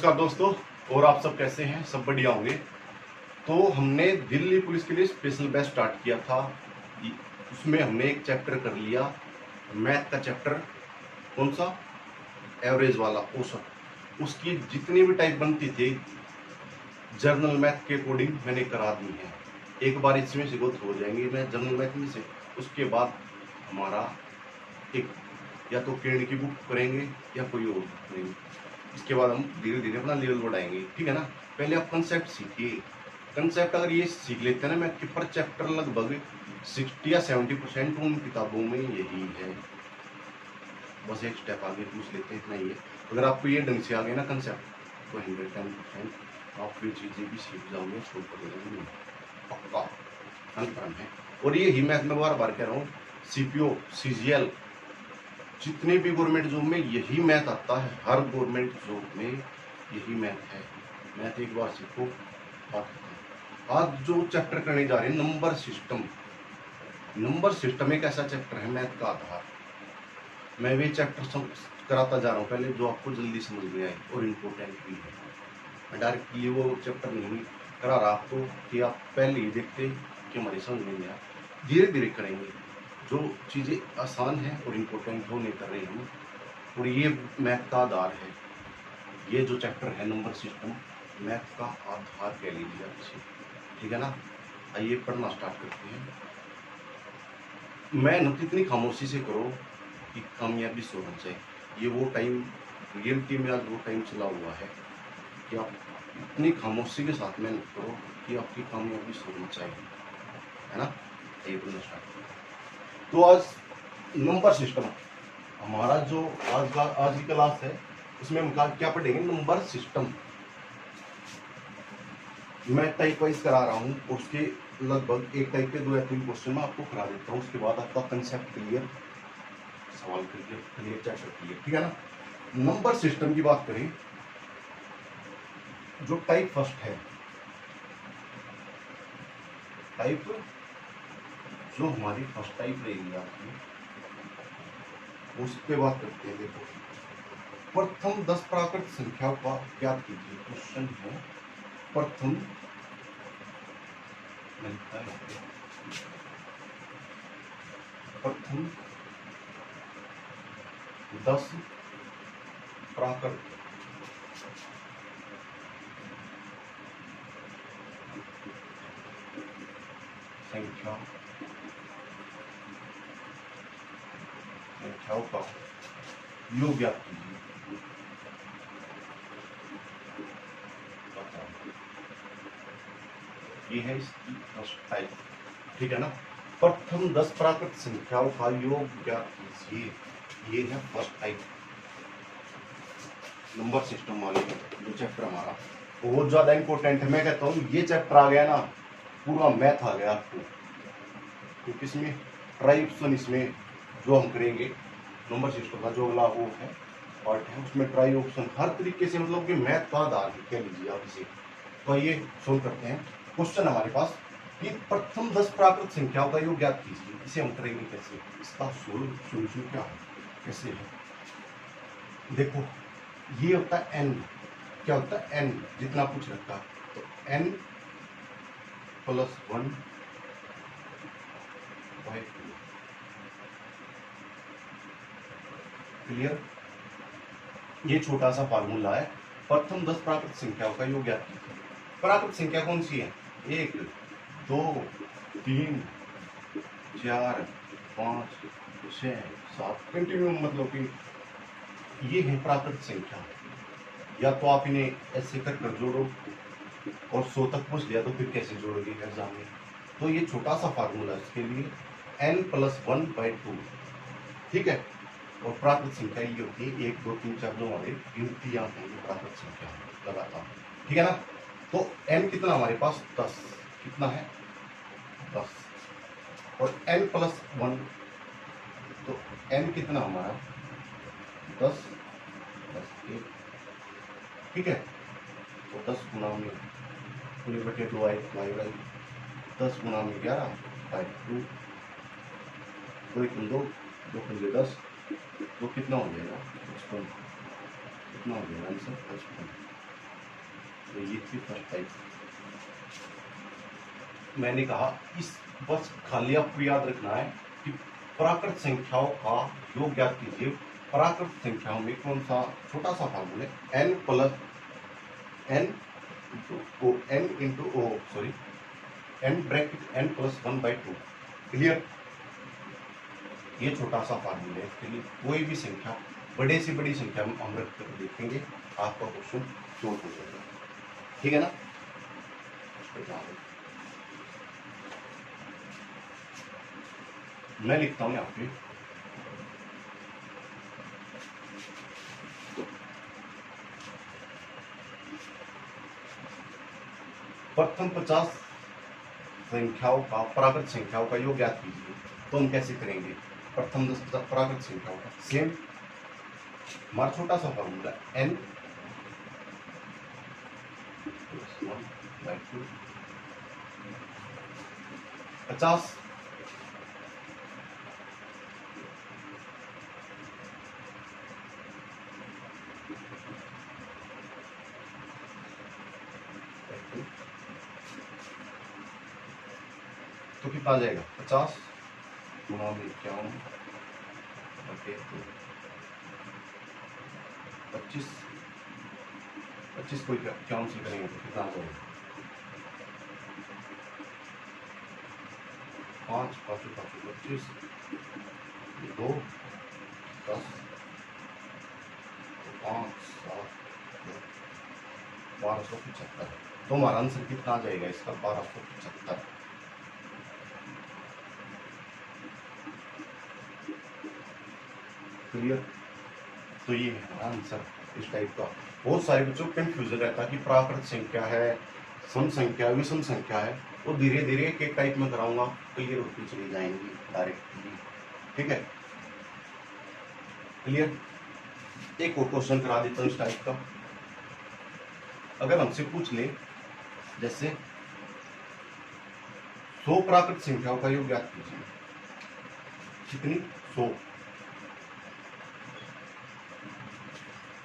नमस्कार दोस्तों, और आप सब कैसे हैं? सब बढ़िया होंगे। तो हमने दिल्ली पुलिस के लिए स्पेशल बैच स्टार्ट किया था। उसमें हमने एक चैप्टर कर लिया, मैथ का चैप्टर। कौन सा? एवरेज वाला, औसत। उसकी जितनी भी टाइप बनती थी जर्नल मैथ के अकॉर्डिंग मैंने करा दी है। एक बार इसमें से गो हो जाएंगे मैं जर्नल मैथ में से। उसके बाद हमारा एक या तो किरण की बुक करेंगे या कोई और बुक करेंगे। इसके बाद हम धीरे धीरे अपना लेवल बढ़ाएंगे, ठीक है ना। पहले आप कंसेप्ट सीखिए। कंसेप्ट अगर ये सीख लेते हैं ना, मैं पर चैप्टर लगभग 60 या 70% उन किताबों में यही है। बस एक स्टेप आगे पूछ लेते हैं, इतना ही है। अगर आपको ये ढंग से आ गए ना कंसेप्ट, तो 110% आप फिर चीज़ें भी सीख जाओगे, उसको पढ़ेंगे पक्का, कन्फर्म है। और ये ही मैथ में बार बार कह रहा हूँ, सीपीओ, सीजीएल, जितने भी गवर्नमेंट जॉब में यही मैथ आता है। हर गवर्नमेंट जॉब में यही मैथ है। मैथ एक बार सीखो, आज जो चैप्टर करने जा रहे हैं, नंबर सिस्टम। नंबर सिस्टम एक ऐसा चैप्टर है मैथ का आधार। मैं वे चैप्टर कराता जा रहा हूँ पहले, जो आपको जल्दी समझ में आए और इम्पोर्टेंट भी है। मैं डायरेक्टली वो चैप्टर नहीं करा रहा आपको कि आप पहले ही देखते कि हमारी समझ में नहीं आया। धीरे धीरे करेंगे। जो चीज़ें आसान है और इम्पोर्टेंट हो नहीं कर रहे हम, और ये मैथ का आधार है। ये जो चैप्टर है नंबर सिस्टम, मैथ का आधार कह लीजिए आप इसे, ठीक है ना। आइए पढ़ना स्टार्ट करते हैं। मेहनत इतनी खामोशी से करो कि कामयाबी से होना चाहिए। ये वो टाइम, रियलिटी में आज वो टाइम चला हुआ है कि आप इतनी खामोशी के साथ मेहनत करो कि आपकी कामयाबी से होना चाहिए, है ना। आइए पढ़ना स्टार्ट करें। तो आज नंबर सिस्टम हमारा जो आज की क्लास है, उसमें हम क्या पढ़ेंगे? Number system. मैं टाइप वाइज करा रहा हूँ, उसके लगभग एक टाइप के 2 या 3 क्वेश्चन मैं आपको करा देता हूँ। उसके बाद आपका कंसेप्ट क्लियर, सवाल क्लियर, चैप्टर क्लियर, ठीक है ना। नंबर सिस्टम की बात करें, जो टाइप फर्स्ट है, टाइप जो हमारी फर्स्ट टाइप रहेगी आपकी, उस पर बात करते हैं। देखो, प्रथम 10 प्राकृत संख्याओं का ज्ञात कीजिए। क्वेश्चन है प्रथम प्रथम 10 प्राकृत संख्याओं का योग ज्ञात कीजिए। ये है इसकी फर्स्ट टाइप, ठीक है ना। प्रथम 10 प्राकृत संख्याओं का योग ज्ञात कीजिए, ये है फर्स्ट टाइप। नंबर सिस्टम वाले जो चैप्टर हमारा बहुत ज्यादा इंपॉर्टेंट है। मैं कहता हूँ ये चैप्टर आ गया ना, पूरा मैथ आ गया आपको। तो किसमें? ट्राई ऑप्शन, इसमें जो हम करेंगे नंबर सिस्टम का जो अगला वो है पार्ट है, उसमें ट्राई ऑप्शन हर तरीके से, मतलब कि मैथ का आधार कह लीजिए आप इसे। तो ये सोल्व करते हैं। क्वेश्चन हमारे पास कि प्रथम 10 प्राकृत संख्याओं का योग ज्ञात कीजिए। इसे हम करेंगे कैसे? इसका सोल्यूशन क्या है, कैसे है? देखो, ये होता है n। क्या होता है? n, जितना कुछ रखा, तो n + 1/2। क्लियर? ये छोटा सा फार्मूला है। प्रथम 10 प्राकृत संख्याओं का योग ज्ञात कीजिए। प्राकृत संख्या कौन सी है? 1, 2, 3, 4, 5, 6, 7, कंटिन्यू, मतलब कि ये है प्राकृत संख्या। या तो आप इन्हें ऐसे कर जोड़ो, और 100 तक पूछ लिया तो फिर कैसे जोड़ोगे एग्जाम में। तो ये छोटा सा फार्मूला है इसके लिए, n + 1/2, ठीक है। और प्राकृत संख्या ये होती है 1, 2, 3, 4 जो हमारे गिनतियां हैं, ये प्राकृत संख्या लगातार, ठीक है ना। तो n कितना हमारे पास? 10। कितना है? 10। और n + 1, तो n कितना हमारा? 10, 10, ठीक है। तो 10 गुना में 2/2 आई, 10 गुना में 11/2, 2 × 2, 2 × 10, तो कितना हो जाएगा? 55। कितना हो जाएगा आंसर? 55। तो ये थी फर्स्ट टाइप। मैंने कहा इस बस खाली आपको याद रखना है कि प्राकृत संख्याओं का योग ज्ञात कीजिए। प्राकृत संख्याओं में कौन सा छोटा सा फार्मूला है, n plus n into n into oh sorry n bracket n plus 1/2। Clear? ये छोटा सा फार्मूला है, इसके लिए कोई भी संख्या बड़े से बड़ी संख्या में हम रख कर देखेंगे, आपका क्वेश्चन सोल्व हो जाएगा। ठीक है ना? मैं लिखता हूं यहाँ पे प्रथम 50 संख्याओं का प्राकृत संख्याओं का योग ज्ञात कीजिए। तो हम कैसे करेंगे? प्रथम 10 प्राकृत संख्याओं का सेम हमारा छोटा सा फॉर्मूला n + 1/2 50 तो कितना आ जाएगा? 50 गुणा 51 बटे 2 25 25 को 51 से करेंगे तो कितना आ जाएगा? 5 5 5 25 2 10 5 7 1275। तो हमारा आंसर कितना आ जाएगा इसका? 1275। क्लियर? तो ये है हमारा आंसर इस टाइप का। बहुत सारे बच्चों को कंफ्यूजन रहता है कि प्राकृत संख्या है, सम संख्या, विषम संख्या है। वो धीरे धीरे एक एक टाइप में कराऊंगा, क्लियर होती चली जाएंगी डायरेक्टली। ठीक है? क्लियर? एक और क्वेश्चन करा देता हूँ इस टाइप का। अगर हमसे पूछ ले जैसे 100 प्राकृत संख्याओं का योग ज्ञात कीजिए। कितनी? 100।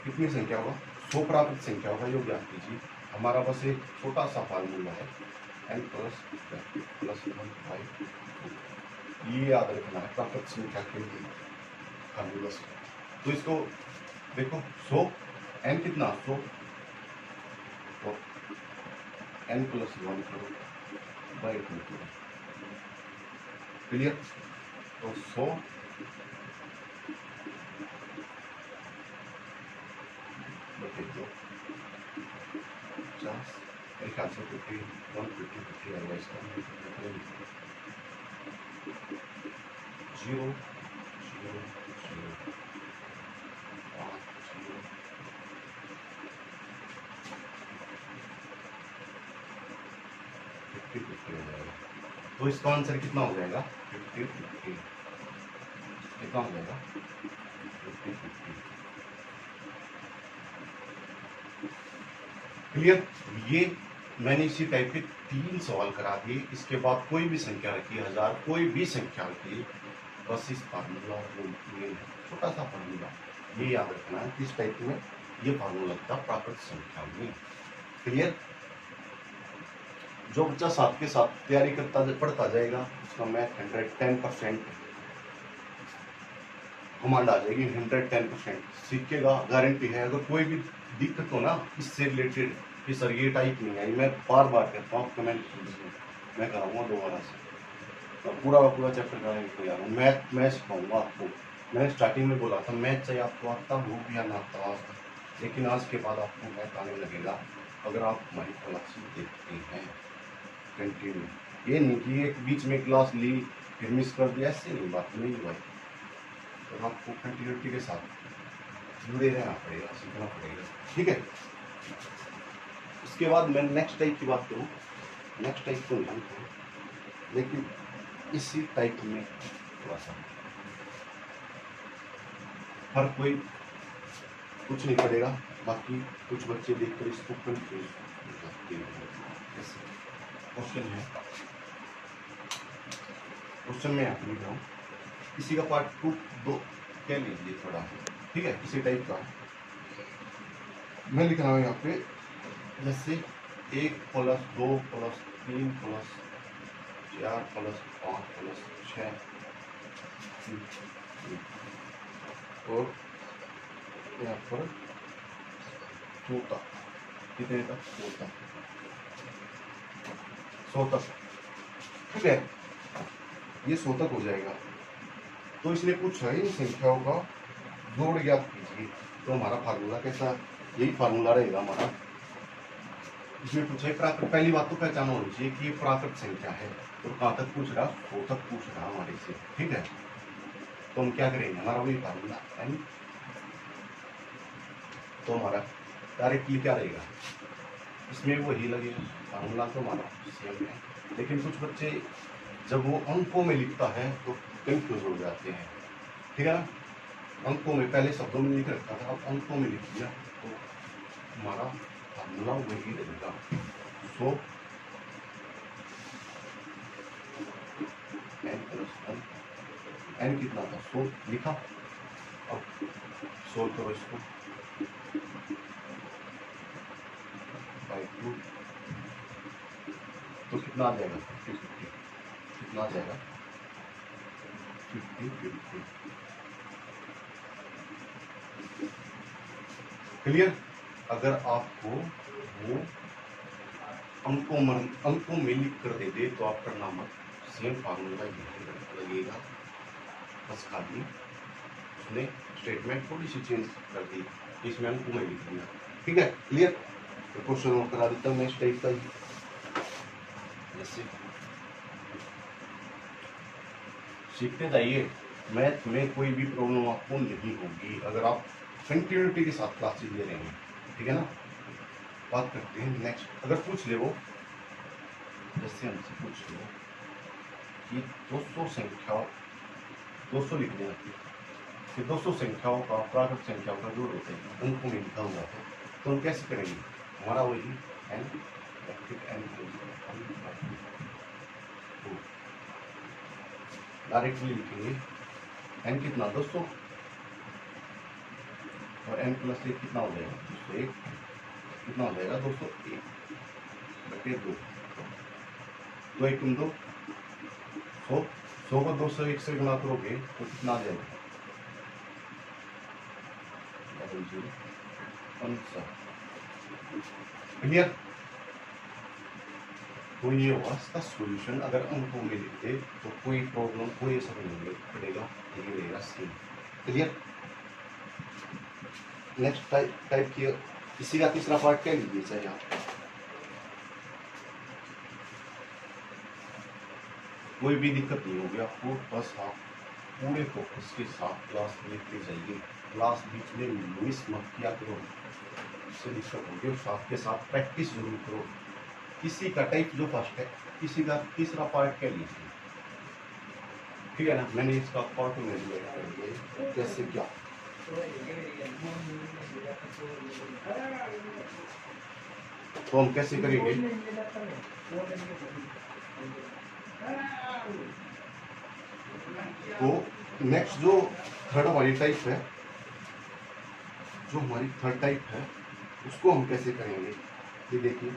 कितनी संख्या होगा? 100 प्राकृत संख्याओं का योग ज्ञात कीजिए। हमारा बस एक छोटा सा फार्मूला है n + 1/2। ये याद रखना है प्राकृत संख्या के लिए फार्मूला से। तो इसको देखो 100 n कितना? 100 तो n + 1/2। क्लियर? तो 100 बटे 2 50 मेरे ख्याल से 50 आएगा इसका। 0 0 0 5 0 50 हो जाएगा। तो इसका आंसर कितना हो जाएगा? 50 50। कितना हो जाएगा? 50 50। क्लियर? ये मैंने इसी टाइप के 3 सवाल करा दिए। इसके बाद कोई भी संख्या रखी, 1000 कोई भी संख्या रखी, बस इस फार्मूला छोटा सा फार्मूला ये याद रखना है। किस टाइप में ये फार्मूला लगता है? प्राकृत संख्या में। क्लियर? जो बच्चा साथ के साथ तैयारी करता पढ़ता जाएगा उसका मैथ 110% कमांड आ जाएगी। 110% सीखेगा, गारंटी है। अगर कोई भी दिक्कत हो ना इससे रिलेटेड कि सर ये टाइप नहीं आई, मैं बार बार कहता हूँ, कमेंट कीजिए, मैं कराऊंगा दोबारा से। तो पूरा का पूरा चैप्टर कराने को तैयार हूँ। मैथ मैं सिखाऊंगा आपको। मैंने स्टार्टिंग में बोला था मैथ चाहे आपको आता हो या ना आता हो, लेकिन आज के बाद आपको मैथ आने लगेगा अगर आप हमारी क्लास देखते हैं कंटिन्यू। ये नहीं कि एक बीच में क्लास ली फिर मिस कर दिया, ऐसे नहीं बात नहीं भाई। तो आपको कंटिन्यूटी के साथ जुड़े रहना पड़ेगा, सीखना पड़ेगा। ठीक है? उसके बाद मैं नेक्स्ट टाइप की बात करूँ। नेक्स्ट टाइप को नहीं करूँ, लेकिन इसी टाइप में थोड़ा सा हर कोई कुछ नहीं पड़ेगा। बाकी कुछ बच्चे देखकर इसको कंफ्यूज हो जाते हैं। क्वेश्चन है, क्वेश्चन में आप लिख रहा हूँ, इसी का पार्ट 2 दो क्या लीजिए थोड़ा। ठीक है? इसी टाइप का मैं लिख रहा हूँ यहाँ पे जैसे 1 plus 2 plus 3 plus 4 plus 5 plus 6 और यहाँ पर 2 तक, कितने तक? 4 तक, 100 तक। ठीक है, ये 100 तक हो जाएगा। तो इसने पूछा इन संख्याओं का जोड़ ज्ञात कीजिए। तो हमारा फार्मूला कैसा, यही फार्मूला रहेगा हमारा। इसमें पूछा प्राकृत, पहली बात तो पहचान होनी चाहिए कि ये प्राकृत संख्या है। तो कहाँ तक पूछ रहा? 100 तक पूछ रहा हमारे से। ठीक है, तो हम क्या करेंगे, हमारा वही फार्मूला n, तो हमारा डायरेक्टली क्या रहेगा, इसमें वही लगेगा। फार्मूला तो हमारा सेम है, लेकिन कुछ बच्चे जब वो अंकों में लिखता है तो कंफ्यूज हो जाते हैं। ठीक है ना, अंकों में पहले शब्दों में लिख रखा था, अब अंकों में लिख दिया, तो हमारा फार्मूला वही रहेगा। सो n कितना था? 100 लिखा। अब सोल्व करो इसको, बाई 2, तो कितना आ जाएगा? 50 50, कितना आ जाएगा? 50 50। क्लियर? अगर आपको वो अंकों में लिख कर दे दे तो आपका नामक सेम फार्मूला लगेगा, बस खाली उसने स्टेटमेंट थोड़ी सी चेंज कर दी, इसमें अंकों में लिख दिया। ठीक है, क्लियर? तो क्वेश्चन नोट करा देता हूँ मैं इस टाइप का ही। जैसे सीखते जाइए, मैथ में कोई भी प्रॉब्लम आपको नहीं होगी अगर आप कंटिन्यूटी के साथ क्लासेस ले रहे हैं। ठीक है ना, बात करते हैं नेक्स्ट। अगर पूछ ले वो, जैसे हमसे पूछ लो कि 200 संख्या, 200 लिख देना कि 200 संख्याओं का प्राकृत संख्याओं का जोड़ होते हैं, उनको में लिखा हुआ है, तो हम कैसे करेंगे? हमारा वही n डायरेक्टली लिखेंगे। n कितना? 200, और n प्लस 1 कितना हो जाएगा? 201। कितना हो जाएगा? 201 बटे 2, 2 1 2, 100 को 201 से गुणा करोगे तो कितना आ जाएगा? 0 क्लियर? तो ये हुआ इसका सॉल्यूशन। अगर अंकों में लिखते तो कोई प्रॉब्लम, कोई ऐसा नहीं पड़ेगा, ये रहेगा सेम। क्लियर? नेक्स्ट टाइप की इसी का तीसरा पार्ट क्या लीजिए चाहिए आप, कोई भी दिक्कत नहीं होगी आपको, बस आप पूरे फोकस के साथ क्लास देखते जाइए, क्लास बीच में मिस मत किया करो, इससे दिक्कत होगी। और साथ के साथ प्रैक्टिस जरूर करो। किसी का टाइप जो फर्स्ट है, किसी का तीसरा पार्ट क्या लीजिए। ठीक है ना, मैंने इसका पार्ट में दिया कैसे क्या। तो हम कैसे करेंगे? तो नेक्स्ट जो थर्ड हमारी टाइप है, जो हमारी थर्ड टाइप है, उसको हम कैसे करेंगे? ये देखिए,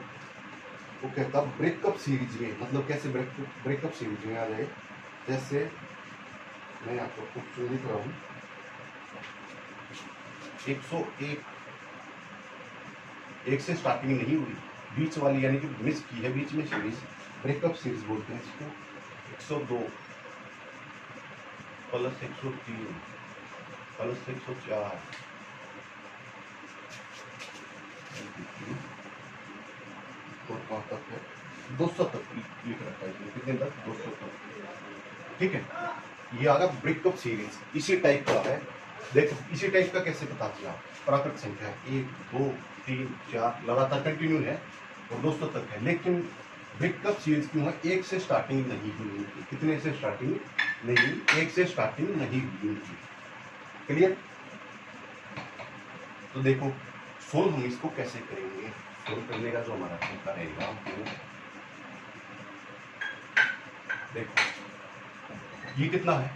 वो कहता ब्रेकअप सीरीज में, मतलब कैसे ब्रेकअप सीरीज में आ जाए। जैसे मैं आपको कुछ लिख रहा हूँ, 101 एक से स्टार्टिंग नहीं हुई, बीच वाली यानी कि मिस की है बीच में सीरीज, ब्रेकअप सीरीज बोलते हैं इसको। 102 प्लस 103 प्लस 104 और कहाँ तक है? 200 तक लिख रखा है इसमें। कितने तक? 200 तक। ठीक है, ये आ गया ब्रेकअप सीरीज, इसी टाइप का है। देखो इसी टाइप का कैसे पता चला? प्राकृत संख्या 1 2 3 4 लगातार कंटिन्यू है और 200 तक है, लेकिन ब्रेकअप सीरीज क्यों है? 1 से स्टार्टिंग नहीं हुई उनकी। कितने से स्टार्टिंग नहीं? 1 से स्टार्टिंग नहीं हुई उनकी। क्लियर? तो देखो सोल्व हम इसको कैसे करेंगे। सोल्व करने का जो हमारा तरीका रहेगा, देखो ये कितना है?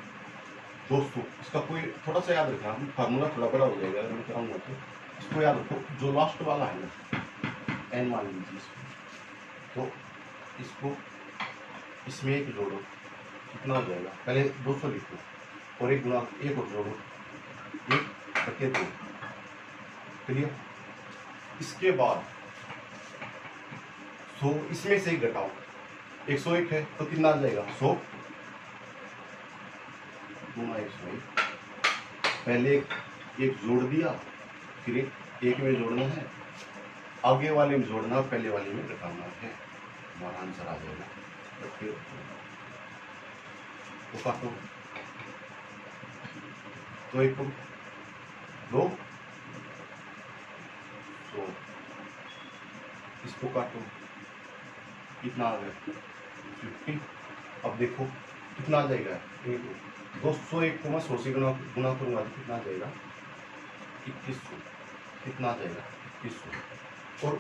200। इसका कोई थोड़ा सा याद रखना, फार्मूला थोड़ा बड़ा हो जाएगा अगर मैं कराऊंगा तो। इसको याद रखो, जो लास्ट वाला है ना, n मान लीजिए इसको, तो इसको इसमें एक जोड़ो, कितना हो जाएगा, पहले 200 लिखो और एक गुणा एक और जोड़ो, 1/2। क्लियर। इसके बाद 100 इसमें से घटाओ, 101 है तो कितना आ जाएगा, 100 गुणा 101। पहले एक जोड़ दिया, फिर एक में जोड़ना है, आगे वाले में जोड़ना, पहले वाले में घटाना है, हमारा आंसर आ जाएगा। तो फिर तो काटो, तो 1 2 तो इसको काटो, कितना आ गया 50। अब देखो कितना आ जाएगा, 201 को मैं 100 से गुना करूंगा तो कितना आ जाएगा 2100। कितना आ जाएगा 2100। और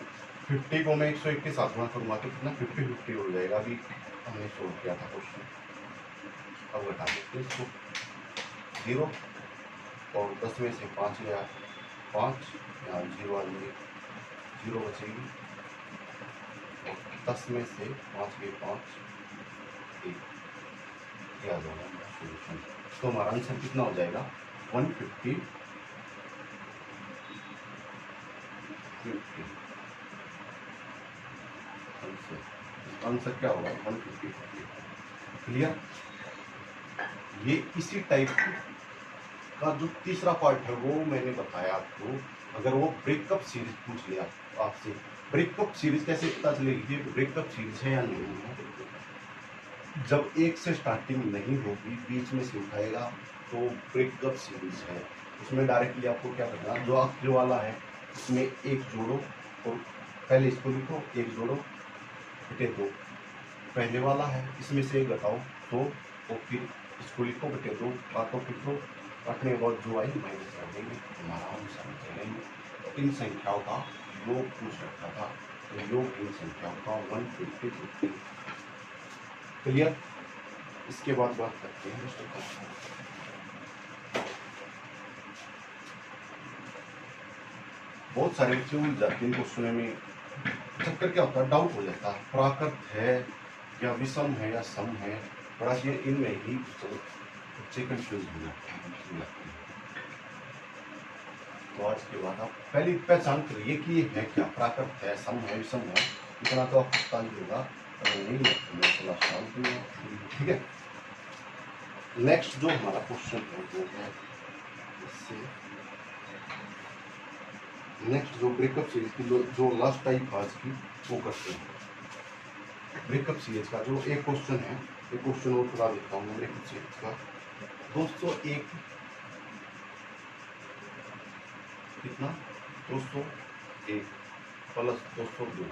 50 को मैं 101 के साथ गुना करूंगा तो कितना 50-50 हो जाएगा। अभी हमने सोल्व किया था क्वेश्चन। अब घटा देते हैं इसको, 0 और 10 में से 5 गया, 5 यहाँ 0 आ जाएगी, 0 बचेगी, और 10 में से 5 गए 5, 1 आ जाएगा सोल्यूशन। तो हमारा आंसर कितना हो जाएगा 150। आंसर क्या होगा 150। क्लियर। ये इसी टाइप का जो तीसरा पार्ट है वो मैंने बताया आपको। अगर वो ब्रेकअप सीरीज पूछ लिया आपसे, ब्रेकअप सीरीज कैसे पता चलेगी कि ब्रेकअप सीरीज है या नहीं है, जब एक से स्टार्टिंग नहीं होगी बीच में से उठाएगा तो ब्रेकअप सीरीज है। उसमें डायरेक्टली आपको क्या करना, जो आखिरी वाला है उसमें एक जोड़ो और पहले इसको लिखो, एक जोड़ो बटे 2, पहले वाला है इसमें से एक घटाओ 2 और फिर इसको लिखो बटे 2, काटो फिर काटने के बाद जो आई माइनस कर देंगे, हमारा आंसर निकलेंगे। इन संख्याओं का योग पूछ रखा था, तो योग इन संख्याओं का 150। क्लियर। इसके बाद बात करते हैं बहुत सारे बच्चे उलझ जाते हैं क्वेश्चन में। चक्कर क्या होता है, डाउट हो जाता है प्राकृत है या विषम है या सम है, बड़ा ये इनमें ही बच्चे कंफ्यूज हो जाते हैं। तो आज के बाद आप पहली पहचान करिए कि ये है क्या, प्राकृत है, सम है, विषम है, इतना तो आपको पता ही होगा। नहीं, ठीक है। नेक्स्ट जो हमारा क्वेश्चन है वो है इससे नेक्स्ट जो ब्रेकअप सीरीज की जो लास्ट टाइप आज की वो करते हैं। ब्रेकअप सीरीज का जो एक क्वेश्चन है, एक क्वेश्चन और बता देता हूँ ब्रेकअप सीरीज का। 201 कितना 201 प्लस 202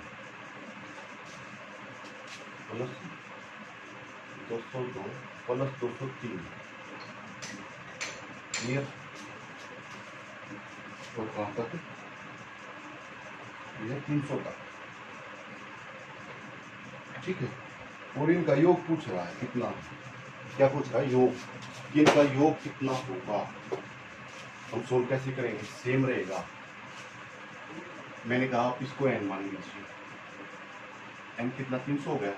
प्लस 202 प्लस 203। क्लियर। और कहाँ तक, ये 300 तक। ठीक है। और इनका योग पूछ रहा है कितना, क्या पूछ रहा है योग, कि इनका योग कितना होगा। हम सोल्व कैसे करेंगे, सेम रहेगा। मैंने कहा आप इसको n मान लीजिए, n कितना 300 हो गया,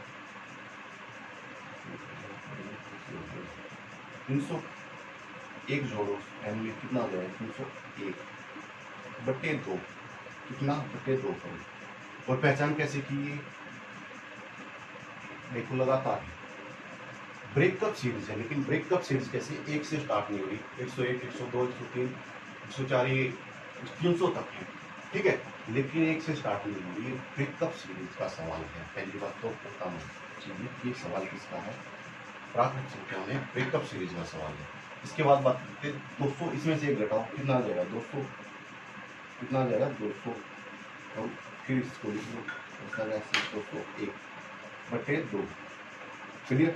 300 एक जोड़ो n में कितना हो जाएगा 301 बटे 2, कितना बटे 2 करो। और पहचान कैसे की, देखो लगातार ब्रेकअप सीरीज है, लेकिन ब्रेकअप सीरीज कैसे, एक से स्टार्ट नहीं हो रही, 101 102 103 104 300 तक है। ठीक है, लेकिन एक से स्टार्ट नहीं हो रही, ये ब्रेकअप सीरीज का सवाल है। पहली बात तो पता नहीं चाहिए कि ये सवाल किसका है, प्राकृत संख्या में ब्रेकअप सीरीज का सवाल है। इसके बाद बात करते हैं 200, इसमें से एक घटाओ कितना आ जाएगा 200, कितना आ जाएगा 200, और फिर इसको लिख लो 201 बटे 2। क्लियर।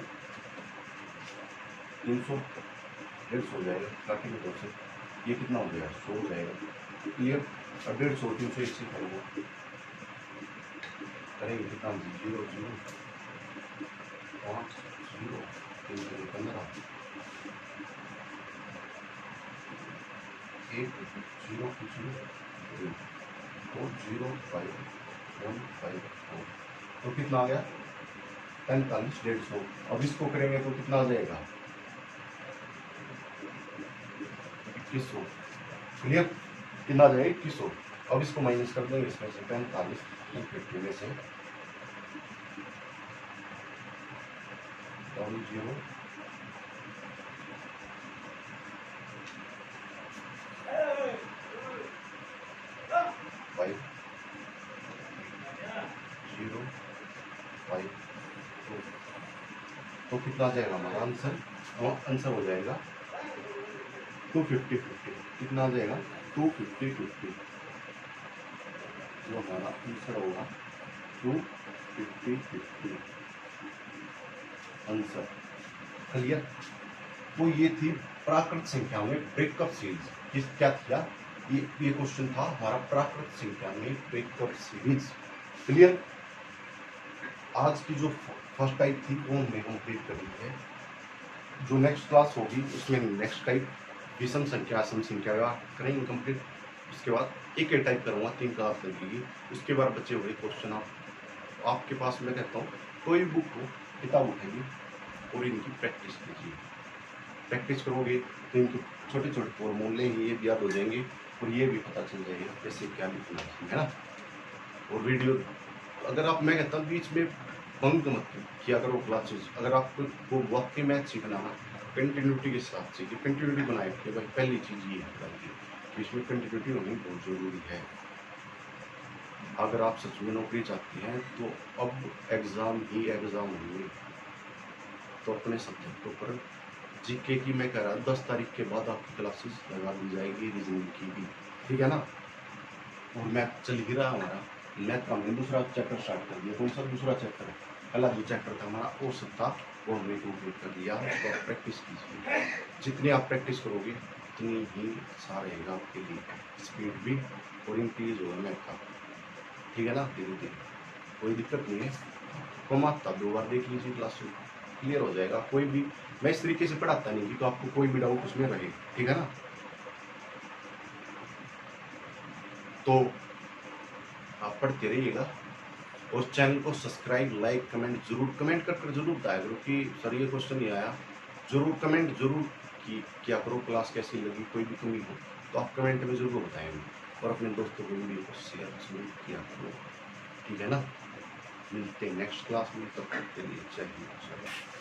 300 150 हो जाएगा, काटेंगे 2 से, ये कितना हो जाएगा 100 हो जाएगा। क्लियर। और 150 300 इससे करेंगे कितना 0 0 5 0 3 15 1 0 2 0 5 154। तो कितना आ गया 45 150। अब इसको करेंगे तो कितना आ जाएगा 2100। क्लियर, कितना आ जाएगा 2100। अब इसको माइनस कर देंगे इसमें से 45 250 में से डबल 0 5 0 5 2। तो कितना आ जाएगा हमारा आंसर, आंसर हो जाएगा 250 50। कितना आ जाएगा 250 50। जो हमारा आंसर होगा 250 50 आंसर। क्लियर। तो ये थी प्राकृत संख्याओं में ब्रेकअप सीरीज। किस क्या किया ये क्वेश्चन था हमारा प्राकृत संख्या में ब्रेकअप सीरीज। क्लियर। आज की जो फर्स्ट टाइप थी वो हमने कंप्लीट कर ली है। जो नेक्स्ट क्लास होगी उसमें नेक्स्ट टाइप विषम संख्या सम संख्या करेंगे कंप्लीट। उसके बाद एक टाइप करूँगा 3 क्लास लगेगी। उसके बाद बचे हुए क्वेश्चन आपके पास मैं कहता हूँ कोई बुक हो किताब उठाइए और इनकी प्रैक्टिस कीजिए। प्रैक्टिस करोगे तो इनके छोटे छोटे फॉर्मूले ही ये याद हो जाएंगे और ये भी पता चल जाएगा कैसे क्या लिखना है ना। और वीडियो अगर आप मैं कहता हूँ बीच में बंक मत किया करो क्लासेस। अगर आपको वाकई मैथ सीखना है कंटिन्यूटी के साथ सीखिए। कंटिन्यूटी बनाए रखिए भाई, पहली चीज़ ये है कि इसमें कंटिन्यूटी होनी बहुत ज़रूरी है। अगर आप सच में नौकरी चाहते हैं तो अब एग्ज़ाम ही एग्ज़ाम होंगे। तो अपने सब्जेक्टों पर जीके की मैं कह रहा 10 तारीख के बाद आपकी क्लासेस लगा दी जाएगी रीजनिंग की भी, ठीक है ना। और मैथ चल ही रहा हमारा। मैथ का हमने दूसरा चैप्टर स्टार्ट कर दिया। कौन सा दूसरा चैप्टर? पहला जो चैप्टर था हमारा वो सत्ता वो हमने कंप्लीट कर लिया। तो आप प्रैक्टिस कीजिए। जितनी आप प्रैक्टिस करोगे उतनी ही अच्छा रहेगा आपके लिए। स्पीड भी और इंक्रीज होगा मैथ का, ठीक है ना। धीरे धीरे कोई दिक्कत नहीं है। कमाता 2 बार देख लीजिए क्लास में क्लियर हो जाएगा। कोई भी मैं इस तरीके से पढ़ाता नहीं कि तो आपको कोई भी डाउट उसमें रहे, ठीक है ना। तो आप पढ़ते रहिएगा और चैनल को सब्सक्राइब लाइक कमेंट जरूर कमेंट कर जरूर बताया करो कि सर ये क्वेश्चन नहीं आया। जरूर कमेंट जरूर किया करो। क्लास कैसी लगी, कोई भी कमी हो तो आप कमेंट में जरूर बताएंगे। और अपने दोस्तों को वीडियो को शेयर जरूर किया करो, ठीक है ना। मिलते हैं नेक्स्ट क्लास में, तब तक के लिए जय हिंद।